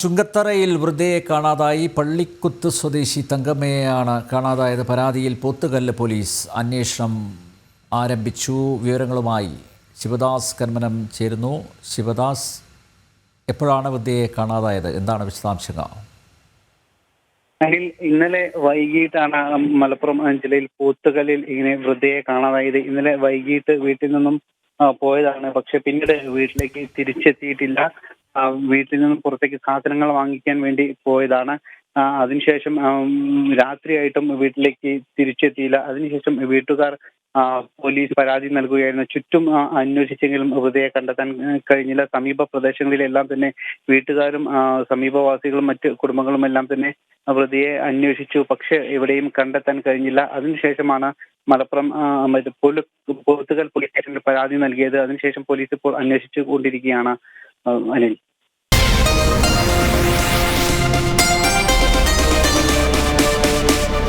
ചുങ്കത്തറയിൽ വൃദ്ധയെ കാണാതായി. പള്ളിക്കുത്ത് സ്വദേശി തങ്കമ്മയെയാണ് കാണാതായത്. പരാതിയിൽ പോത്തുകല്ല് പോലീസ് അന്വേഷണം ആരംഭിച്ചു. വിവരങ്ങളുമായി ശിവദാസ് കന്മനം ചേരുന്നു. ശിവദാസ്, എപ്പോഴാണ് വൃദ്ധയെ കാണാതായത്? എന്താണ് വിശദാംശങ്ങൾ? ഇന്നലെ വൈകിട്ടാണ് മലപ്പുറം ജില്ലയിൽ പോത്തുകല്ലിൽ ഇങ്ങനെ വൃദ്ധയെ കാണാതായത്. ഇന്നലെ വൈകിട്ട് വീട്ടിൽ നിന്നും പോയതാണ്. പക്ഷെ പിന്നീട് വീട്ടിലേക്ക് തിരിച്ചെത്തിയിട്ടില്ല. വീട്ടിൽ നിന്നും പുറത്തേക്ക് സാധനങ്ങൾ വാങ്ങിക്കാൻ വേണ്ടി പോയതാണ്. അതിനുശേഷം രാത്രിയായിട്ടും വീട്ടിലേക്ക് തിരിച്ചെത്തിയില്ല. അതിനുശേഷം വീട്ടുകാർ പോലീസ് പരാതി നൽകുകയായിരുന്നു. ചുറ്റും അന്വേഷിച്ചെങ്കിലും വൃദ്ധയെ കണ്ടെത്താൻ കഴിഞ്ഞില്ല. സമീപ പ്രദേശങ്ങളിലെല്ലാം തന്നെ വീട്ടുകാരും സമീപവാസികളും മറ്റ് കുടുംബങ്ങളും എല്ലാം തന്നെ വൃദ്ധയെ അന്വേഷിച്ചു. പക്ഷെ എവിടെയും കണ്ടെത്താൻ കഴിഞ്ഞില്ല. അതിനുശേഷമാണ് മലപ്പുറം പോത്തുകൽ പോലീസ് സ്റ്റേഷനിൽ പരാതി നൽകിയത്. അതിനുശേഷം പോലീസ് ഇപ്പോൾ അന്വേഷിച്ചു കൊണ്ടിരിക്കുകയാണ്. അനിൽ.